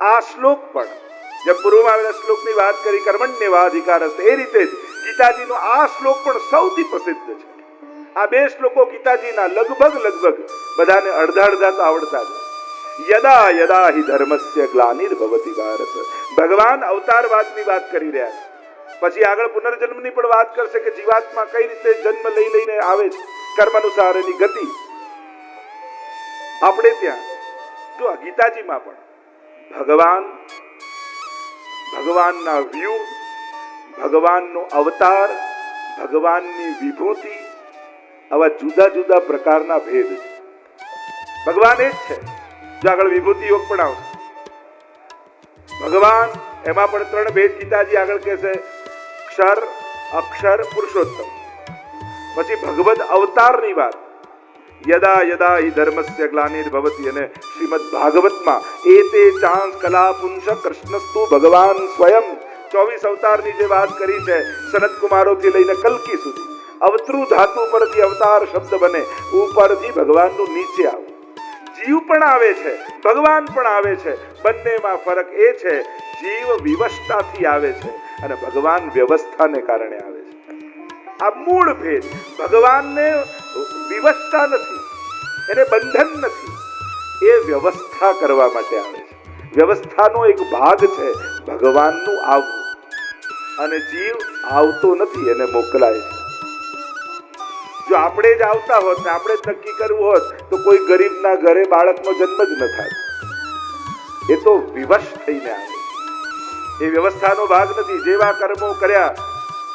આ શ્લોક પણ જે પૂર્વમાં આવેલા શ્લોકની વાત કરી કર્મણ્યેવાધિકાર હશે, એ રીતે જ ગીતાજીનો આ શ્લોક પણ સૌથી પ્રસિદ્ધ છે. આ બે શ્લોકો ગીતાજીના લગભગ બધાને અડધા તો આવડતા છે. યદા યદા હિ ધર્મસ્ય ગ્લાનિર્ભવતિ ભારત. ભગવાન અવતારવાદની વાત કરી રહ્યા છે. પછી આગળ પુનર્જન્મની પણ વાત કરશે કે જીવાત્મા કઈ રીતે જન્મ લઈને આવે છે, કર્મ અનુસાર એની ગતિ. આપણે ત્યાં જો ગીતાજીમાં પણ ભગવાનના વ્યૂહ, ભગવાનનો અવતાર, ભગવાનની વિભૂતિ, આવા જુદા જુદા પ્રકારના ભેદ છે. ભગવાન એ જ છે. જો આગળ વિભૂતિ યોગ પણ આવશે. ભગવાન એમાં પણ 3 ભેદ ગીતાજી આગળ કહેશે, ક્ષર, અક્ષર, પુરુષોત્તમ. પછી ભગવદ અવતારની વાત, યદા યદા હિ ધર્મસ્ય ગ્લાનિર્ભવતિ, અને શ્રીમદ ભાગવતમાં એતે ચાંસ કલા પુંસ કૃષ્ણસ્તુ ભગવાન સ્વયં 24 અવતારની જે વાત કરી છે, સનત કુમારોથી લઈને કલ્કી સુધી, અવતૃ ધાતુ પરથી અવતાર શબ્દ બને, ઉપરથી ભગવાનનું નીચે આવું. જીવ પણ આવે છે, ભગવાન પણ આવે છે. બંનેમાં ફરક એ છે, જીવ વિવશતાથી આવે છે અને ભગવાન વ્યવસ્થાને કારણે આવે છે. આ મૂળ ભેદ. ભગવાનને વિવશતા નથી, એને બંધન નથી, એ વ્યવસ્થા કરવા માટે આવે છે. વ્યવસ્થાનો એક ભાગ છે ભગવાનનું આવવું, અને જીવ આવતો નથી, એને મોકલાય છે. જો આપણે જ આવતા હોત ને આપણે જ નક્કી કરવું હોત તો કોઈ ગરીબના ઘરે બાળકનો જન્મ જ ન થાય. એ તો વિવશ થઈને આવે. એ વ્યવસ્થાનો ભાગ નથી. જેવા કર્મો કર્યા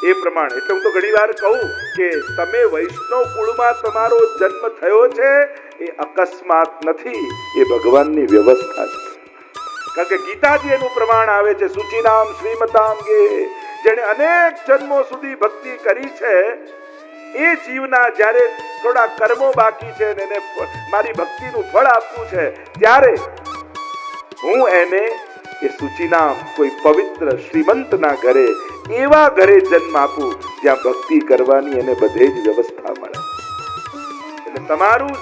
એ પ્રમાણે. એટલે હું તો ઘણી વાર કહું કે તમે વૈષ્ણવ કુળમાં તમારો જન્મ થયો છે, એ અકસ્માત નથી, એ ભગવાનની વ્યવસ્થા છે. કારણ કે ગીતાજી એનું પ્રમાણ આવે છે. સુચિનામ શ્રીમતામ ગે, જેણે અનેક જન્મો સુધી ભક્તિ કરી છે, એ જીવના જ્યારે થોડા કર્મો બાકી છે ને એને મારી ભક્તિનું ફળ આપવું છે, ત્યારે હું એને એ સુચિનામ કોઈ પવિત્ર શ્રીમંતના ઘરે, એવા ઘરે જન્મ આપું જ્યાં ભક્તિ કરવાની એને બધે જ વ્યવસ્થા મળે. એટલે તમારું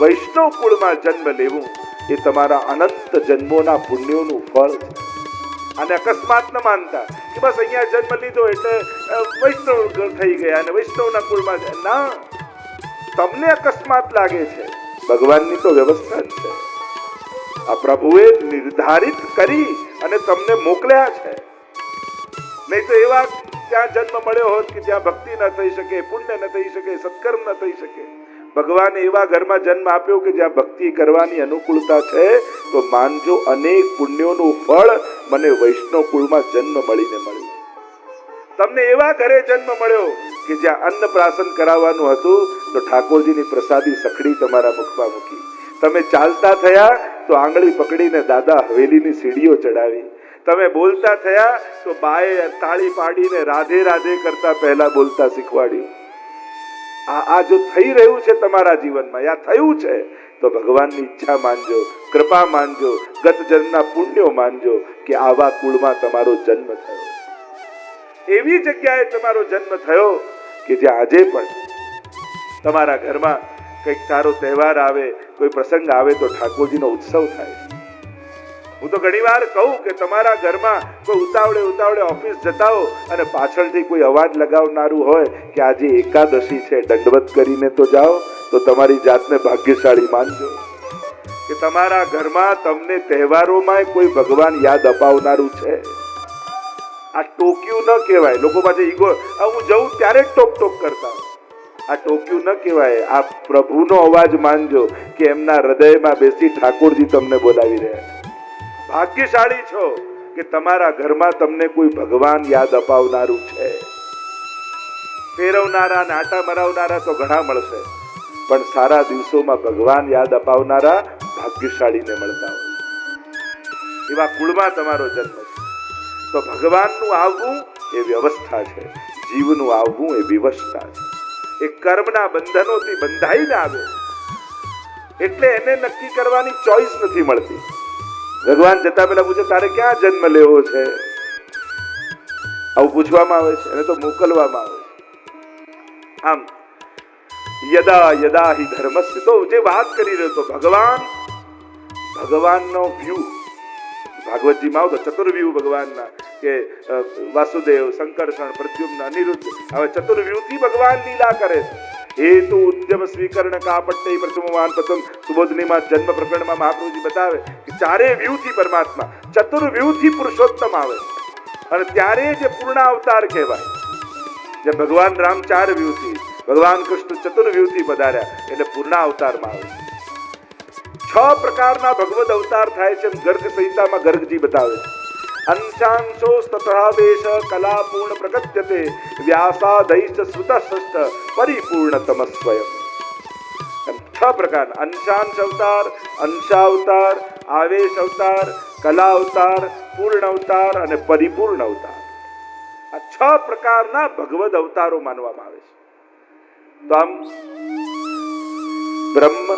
વૈષ્ણવ કુળમાં જન્મ લેવું એ તમારા અનંત જન્મોના પુણ્યોનું ફળ છે. અને અકસ્માત ન માનતા કે બસ અહીંયા જન્મ લીધો એટલે વૈષ્ણવ થઈ ગયા અને વૈષ્ણવના કુળમાં ના. તમને અકસ્માત લાગે છે, ભગવાનની તો વ્યવસ્થા જ છે. આ પ્રભુએ નિર્ધારિત કરી અને તમને મોકલ્યા છે. નહીં તો એવા ત્યાં જન્મ મળ્યો હોત કે જ્યાં ભક્તિ ન થઈ શકે, પુણ્ય ન થઈ શકે, સત્કર્મ ન થઈ શકે. ભગવાને એવા ઘરમાં જન્મ આપ્યો કે જ્યાં ભક્તિ કરવાની અનુકૂળતા છે, તો માનજો અનેક પુણ્યોનું ફળ મને વૈષ્ણવ કુળમાં જન્મ મળીને મળ્યું. તમને એવા ઘરે જન્મ મળ્યો કે જ્યાં અન્નપ્રાશન કરાવવાનું હતું તો ઠાકોરજીની પ્રસાદી સખડી તમારા મુખમાં મૂકી. તમે ચાલતા થયા તો આંગળી પકડીને દાદા હવેલીની સીડીઓ ચડાવી. તમે બોલતા થયા તો બાએ તાળી પાડીને રાધે રાધે કરતા પહેલા બોલતા શીખવાડ્યું. આ જો થઈ રહ્યું છે તમારા જીવનમાં, આ થયું છે, તો ભગવાનની ઈચ્છા માનજો, કૃપા માનજો, ગત જન્મના પુણ્યો માનજો કે આવા કુળમાં તમારો જન્મ થયો. એવી જગ્યાએ તમારો જન્મ થયો કે જ્યાં આજે પણ તમારા ઘરમાં કંઈક સારો તહેવાર આવે, કોઈ પ્રસંગ આવે તો ઠાકોરજીનો ઉત્સવ થાય. હું તો ઘણી વાર કહું કે તમારા ઘરમાં કોઈ ઉતાવળે ઓફિસ જતા હો અને પાછળથી કોઈ અવાજ લગાવનારું હોય કે આજે એકાદશી છે, દંડવત કરીને તો જાઓ, તો તમારી જાતને ભાગ્યશાળી માનજો કે તમારા ઘરમાં તમને તહેવારોમાં કોઈ ભગવાન યાદ અપાવનારું છે. આ ટોક્યું ન કહેવાય. લોકો પાસે ઈગો, હું જઉં ત્યારે જ ટોક કરતા. આ ટોક્યું ન કહેવાય. આ પ્રભુનો અવાજ માનજો કે એમના હૃદયમાં બેસી ઠાકોરજી તમને બોલાવી રહ્યા. ભાગ્યશાળી છો કે તમારા ઘરમાં તમને કોઈ ભગવાન યાદ અપાવનારું છે. ફેરવનારા અને આટા મરાવનારા તો ઘણા મળશે, પણ સારા દિવસોમાં ભગવાન યાદ અપાવનારા ભાગ્યશાળીને મળતા હોય. એવા કુળમાં તમારો જન્મ છે. તો ભગવાનનું આવવું એ વ્યવસ્થા છે, જીવનું આવવું એ વિવશતા છે. એ કર્મના બંધનોથી બંધાઈને આવે, એટલે એને નક્કી કરવાની ચોઈસ નથી મળતી. ભગવાન જતા પહેલા પૂછે, તારે ક્યાં જન્મ લેવો છે? આવું પૂછવામાં આવે છે, એને તો મોકલવામાં આવે છે. આમ યદા યદા હિ ધર્મસ્ય, તો જે વાત કરી રહ્યો તો ભગવાનનો વ્યૂ, ભાગવતજીમાં આવો તો ચતુર્વ્યૂહ ભગવાનના કે વાસુદેવ, સંકર્ષણ, પ્રદ્યુમ્ન, અનિરુદ્ધ, હવે ચતુર્વ્યૂહથી ભગવાન લીલા કરે છે. હેતુ ઉદ્યમ સ્વીકરણ કાપટ્ટે પ્રથમવાન પ્રથમ સુબોધનીમાં જન્મ પ્રકરણમાં મહાપ્રભુજી બતાવે કે ચારે વ્યૂહથી પરમાત્મા, ચતુર્વ્યૂહથી પુરુષોત્તમ આવે અને ત્યારે જે પૂર્ણ અવતાર કહેવાય. જે ભગવાન રામ ચાર વ્યૂહથી, ભગવાન કૃષ્ણ ચતુર્વ્યૂહથી પધાર્યા એટલે પૂર્ણ અવતારમાં આવે. 6 પ્રકારના ભગવદ અવતાર થાય છે એમ ગર્ગ સંહિતામાં ગર્ગજી બતાવે છે. અંશાંશો તથાવેશ કલા પૂર્ણ પ્રકટ્યતે વ્યાસાદૈશ્ચ શ્રુતષ્ઠ પરિપૂર્ણતમ સ્વયં. 6 પ્રકારના અંશાંશ અવતાર, અંશાવતાર, આવેશ અવતાર, કલા અવતાર, પૂર્ણ અવતાર અને પરિપૂર્ણ અવતાર. આ 6 પ્રકારના ભગવદ અવતારો માનવામાં આવે છે. તો આમ બ્રહ્મ,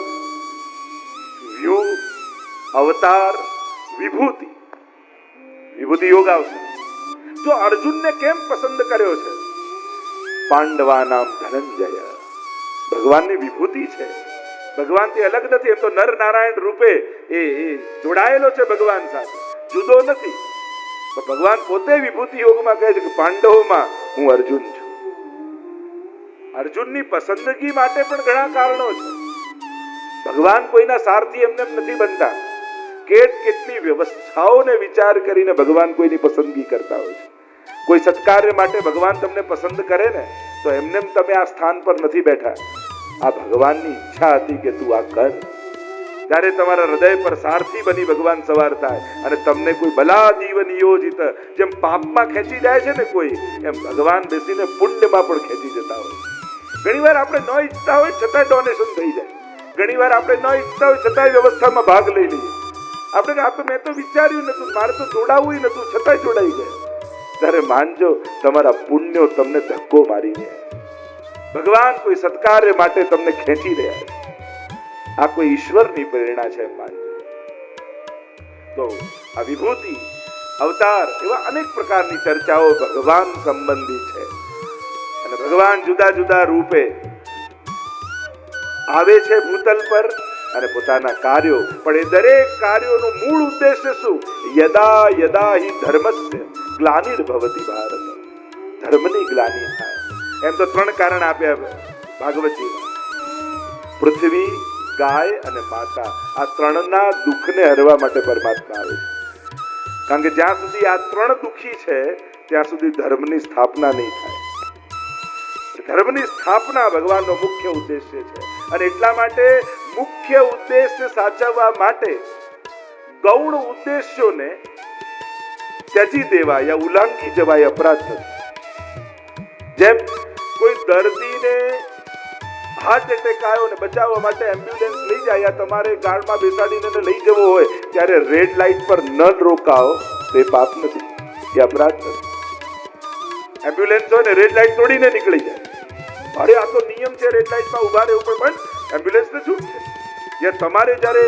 વ્યૂહ, અવતાર, વિભૂતિ. વિભૂતિ યોગ આવશે. જો અર્જુનને કેમ પસંદ કર્યો છે? પાંડવાનામ ધનંજય, ભગવાનની વિભૂતિ છે. ભગવાનથી અલગ નથી. એમ તો નર નારાયણ રૂપે એ જોડાયેલો છે ભગવાન સાથે, જુદો નથી. ભગવાન પોતે વિભૂતિ યોગમાં કહે છે કે પાંડવોમાં હું અર્જુન છું. અર્જુનની પસંદગી માટે પણ ઘણા કારણો છે. ભગવાન કોઈના સારથી એમને નથી બનતા. કેટલી વ્યવસ્થાઓને વિચાર કરીને ભગવાન કોઈની પસંદગી કરતા હોય છે. કોઈ સત્કાર્ય માટે ભગવાન તમને પસંદ કરે ને તો એમને તમે આ સ્થાન પર નથી બેઠા. આ ભગવાનની ઈચ્છા હતી કે તું આ કર. ત્યારે તમારા હૃદય પર સારથી બની ભગવાન સવાર થાય અને તમને કોઈ ભલા દીવ નિયોજિત, જેમ પાપમાં ખેંચી જાય છે ને કોઈ, એમ ભગવાન બેસીને પુણ્યમાં પણ ખેંચી જતા હોય. ઘણી વાર આપણે ન ઈચ્છતા હોય છતાં ડોનેશન થઈ જાય. ઘણી વાર આપણે ન ઈચ્છતા હોય છતાં વ્યવસ્થામાં ભાગ લઈ લઈએ. આપણે મેં તો વિચાર્યું નતું, મારે તો જોડાવું નતું, છતાં જોડાઈ ગયા. ત્યારે માનજો તમારા પુણ્યો તમને ધક્કો મારી ગયા. ભગવાન કોઈ સત્કાર્ય માટે તમને ખેંચી રહ્યા છે. આ કોઈ ઈશ્વરની પ્રેરણા છે એમ માનજો. તો આ વિભૂતિ, અવતાર એવા અનેક પ્રકારની ચર્ચાઓ ભગવાન સંબંધી છે. અને ભગવાન જુદા જુદા રૂપે આવે છે ભૂતલ પર અને પોતાના કાર્યો, પણ એ દરેક કાર્યોનું મૂળ ઉદ્દેશ્ય શું? યદા યદા હિ ધર્મસ્ય ગ્લાનિર્ભવતિ ભારત, ધર્મની ગ્લાનિ થાય. એમ તો 3 કારણ આપ્યા ભાગવતજીમાં. પૃથ્વી, ગાય અને માતા, આ 3ના દુઃખને હરવા માટે પરમાત્મા આવે છે. કારણ કે જ્યાં સુધી આ 3 દુઃખી છે ત્યાં સુધી ધર્મની સ્થાપના નહીં થાય. ધર્મની સ્થાપના ભગવાનનો મુખ્ય ઉદ્દેશ્ય છે. અને એટલા માટે મુખ્ય ઉદ્દેશ્ય સાચવવા માટે ગૌણ ઉદ્દેશ્યોને ત્યજી દેવા યા ઉલ્લંઘી જવાય અપરાધ નથી. જેમ કોઈ દર્દીને હાર્ટ એટેક આવ્યો ને બચાવવા માટે એમ્બ્યુલન્સ લઈ જાય, તમારે ગાડીમાં બેસાડીને લઈ જવો હોય ત્યારે રેડ લાઇટ પર ન રોકાવો તે પાપ નથી, એ અપરાધ નથી. એમ્બ્યુલન્સ હોય ને રેડ લાઇટ તોડીને નીકળી જાય, અરે આ તો નિયમ છે, રેડ લાઇટમાં ઉભા રહેવું પણ એમ્બ્યુલન્સને છૂટ છે. જ્યારે તમારે જ્યારે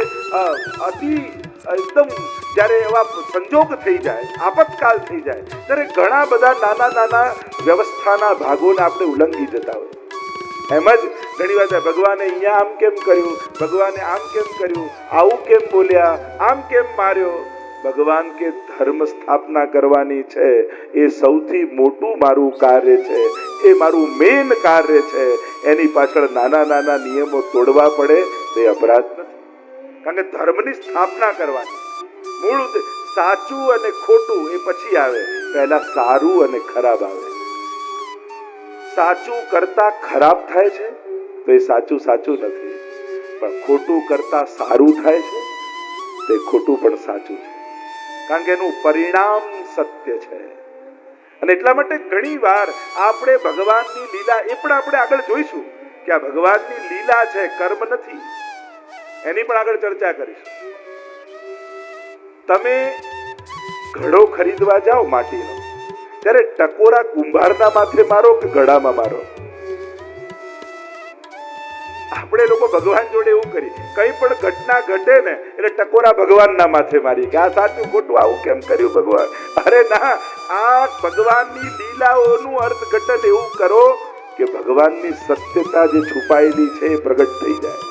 અતિ એકદમ જ્યારે એવા સંજોગ થઈ જાય, આપતકાલ થઈ જાય, ત્યારે ઘણા બધા નાના નાના વ્યવસ્થાના ભાગોને આપણે ઉલ્લંઘી જતા હોય. એમ જ ઘણી વાર ભગવાને અહીંયા આમ કેમ કર્યું, ભગવાને આમ કેમ કર્યું, આવું કેમ બોલ્યા, આમ કેમ માર્યો. ભગવાન કે ધર્મ સ્થાપના કરવાની છે, એ સૌથી મોટું મારું કાર્ય છે, એ મારું મેન કાર્ય છે. એની પાછળ નાના નાના નિયમો તોડવા પડે તે અપરાધ નથી. કારણ કે ધર્મની સ્થાપના કરવાની મૂળ સાચું અને ખોટું એ પછી આવે, પહેલા સારું અને ખરાબ આવે. સાચું કરતા ખરાબ થાય છે તો એ સાચું સાચું નથી, પણ ખોટું કરતા સારું થાય છે તે ખોટું પણ સાચું છે. કારણ કે એનું પરિણામ સત્ય છે. અને એટલા માટે ઘણી વાર આપણે ભગવાનની લીલા, એ પણ આપણે આગળ જોઈશું કે આ ભગવાનની લીલા છે, કર્મ નથી. એની પણ આગળ ચર્ચા કરીશું. તમે ઘડો ખરીદવા જાઓ માટીનો, ત્યારે ટકોરા કુંભારના માથે મારો કે ઘડામાં મારો? આપણે લોકો ભગવાન જોડે એવું કરી, કઈ પણ ઘટના ઘટે ને એટલે ટકોરા ભગવાનના માથે મારી કે આ સાચું ખોટું આવું કેમ કર્યું ભગવાન. અરે ના, આ ભગવાનની લીલાઓનું અર્થઘટન એવું કરો કે ભગવાનની સત્યતા જે છુપાયેલી છે એ પ્રગટ થઈ જાય.